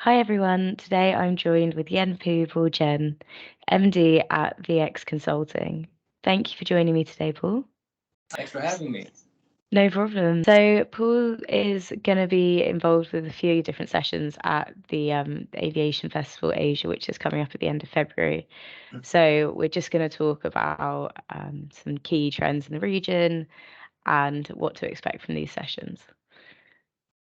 Hi everyone, today I'm joined with Yen-Pu Paul Chen, MD at V.X Consulting. Thank you for joining me today, Paul. Thanks for having me. No problem. So Paul is going to be involved with a few different sessions at the Aviation Festival Asia, which is coming up at the end of February. So we're just going to talk about some key trends in the region and what to expect from these sessions.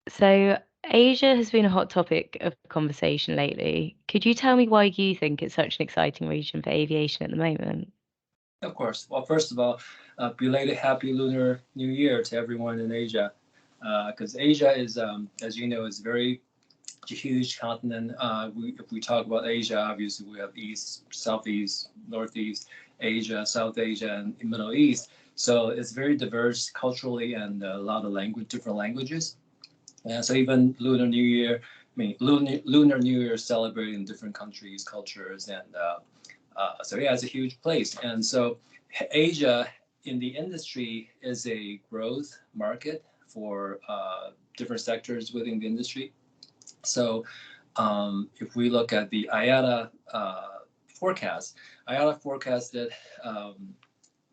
So Asia has been a hot topic of conversation lately. Could you tell me why you think it's such an exciting region for aviation at the moment? Of course. Well, first of all, belated Happy Lunar New Year to everyone in Asia, because Asia is, as you know, is very a huge continent. If we talk about Asia, obviously we have East, Southeast, Northeast Asia, South Asia, and Middle East. So it's very diverse culturally and a lot of different languages. And so even Lunar New Year, Lunar New Year is celebrated in different countries, cultures, and so yeah, it's a huge place. And so Asia in the industry is a growth market for different sectors within the industry. So if we look at the forecast, IATA forecasted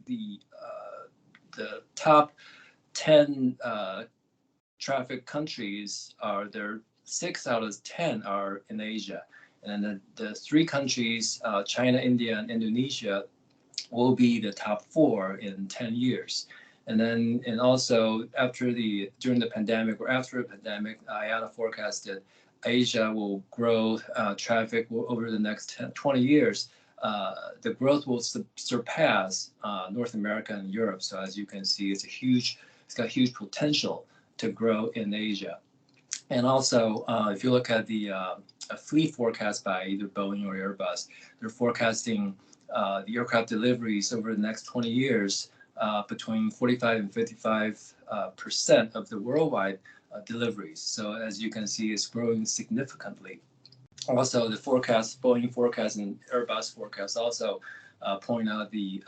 the top 10 traffic countries are there. 6 out of 10 are in Asia, and the three countries, China, India, and Indonesia, will be the top four in 10 years. And also during the pandemic or after the pandemic, IATA forecasted Asia will grow traffic over the next 20 years. The growth will surpass North America and Europe. So as you can see, it's got huge potential to grow in Asia. And also, if you look at the fleet forecast by either Boeing or Airbus, they're forecasting the aircraft deliveries over the next 20 years between 45 and 55% of the worldwide deliveries. So as you can see, it's growing significantly. Also, the forecast, Boeing forecast and Airbus forecast also point out the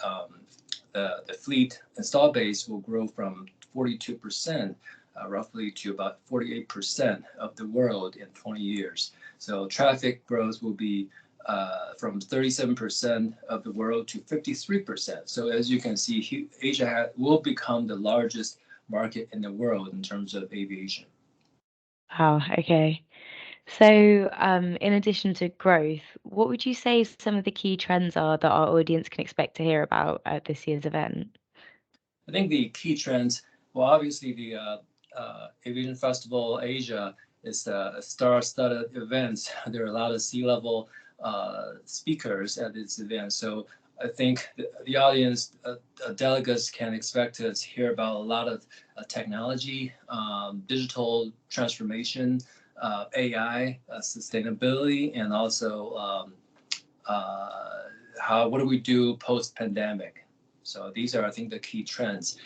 fleet install base will grow from 42% roughly to about 48% of the world in 20 years. So traffic growth will be from 37% of the world to 53%. So as you can see, Asia will become the largest market in the world in terms of aviation. Wow, okay. So, in addition to growth, what would you say some of the key trends are that our audience can expect to hear about at this year's event? I think the key trends, well, obviously the Aviation Festival Asia is a star-studded event. There are a lot of C-level speakers at this event. So I think the audience, delegates can expect to hear about a lot of technology, digital transformation, AI, sustainability, and also what do we do post-pandemic. So these are, I think, the key trends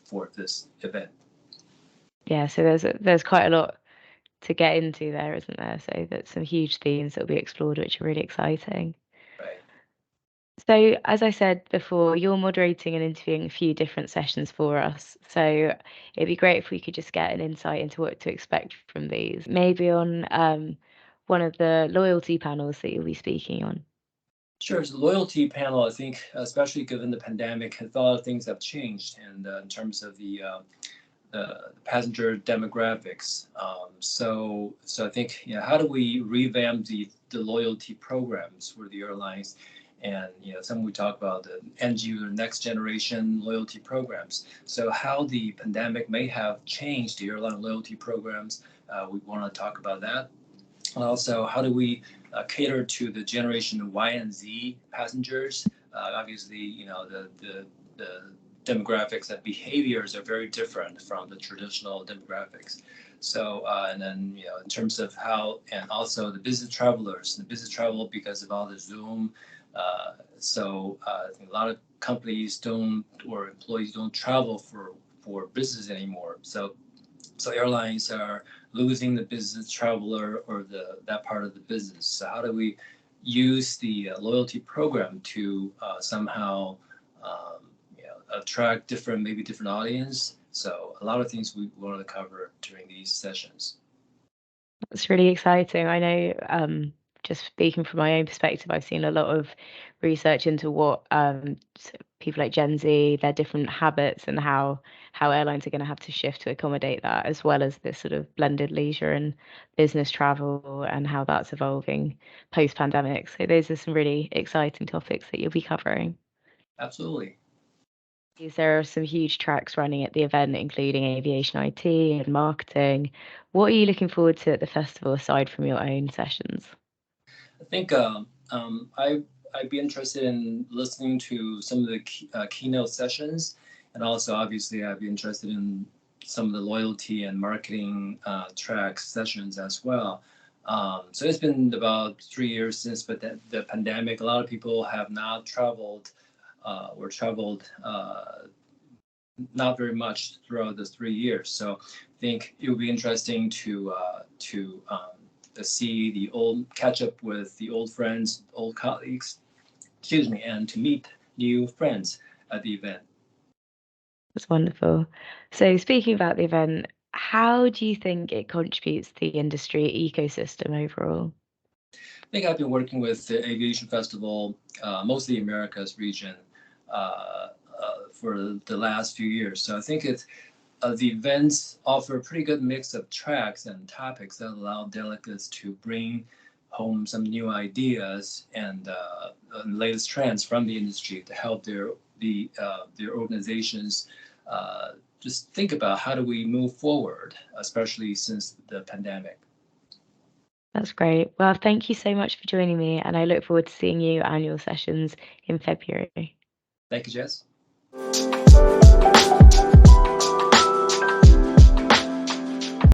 for this event. Yeah, so there's quite a lot to get into there, isn't there? So that's some huge themes that will be explored, which are really exciting. Right. So, as I said before, you're moderating and interviewing a few different sessions for us. So, it'd be great if we could just get an insight into what to expect from these. Maybe on one of the loyalty panels that you'll be speaking on. Sure. So the loyalty panel, I think, especially given the pandemic, a lot of things have changed, and in terms of the passenger demographics. So I think, how do we revamp the loyalty programs for the airlines? And some we talk about the end user next generation loyalty programs. So how the pandemic may have changed the airline loyalty programs. We want to talk about that. And also, how do we cater to the generation Y and Z passengers? Obviously, the demographics and behaviors are very different from the traditional demographics. So, and then, in terms of how, and also the business travel because of all the Zoom. I think a lot of companies or employees don't travel for business anymore. So airlines are losing the business traveler or that part of the business. So how do we use the loyalty program to somehow attract maybe different audience? So a lot of things we wanted to cover during these sessions. That's really exciting. I know, just speaking from my own perspective, I've seen a lot of research into what people like Gen Z, their different habits and how airlines are going to have to shift to accommodate that, as well as this sort of blended leisure and business travel and how that's evolving post-pandemic. So those are some really exciting topics that you'll be covering. Absolutely. There are some huge tracks running at the event, including aviation IT and marketing. What are you looking forward to at the festival aside from your own sessions? I think I'd be interested in listening to some of the keynote sessions, and also obviously I'd be interested in some of the loyalty and marketing track sessions as well. So it's been about 3 years since the pandemic. A lot of people have not traveled or traveled not very much throughout the 3 years. So I think it would be interesting to see the catch up with the old friends, old colleagues, excuse me, and to meet new friends at the event. That's wonderful. So, speaking about the event, how do you think it contributes to the industry ecosystem overall? I think I've been working with the Aviation Festival, mostly Americas region, for the last few years. So I think the events offer a pretty good mix of tracks and topics that allow delegates to bring home some new ideas and latest trends from the industry to help their organizations just think about how do we move forward, especially since the pandemic. That's great. Well, thank you so much for joining me, and I look forward to seeing you and your sessions in February. Thank you, Jess.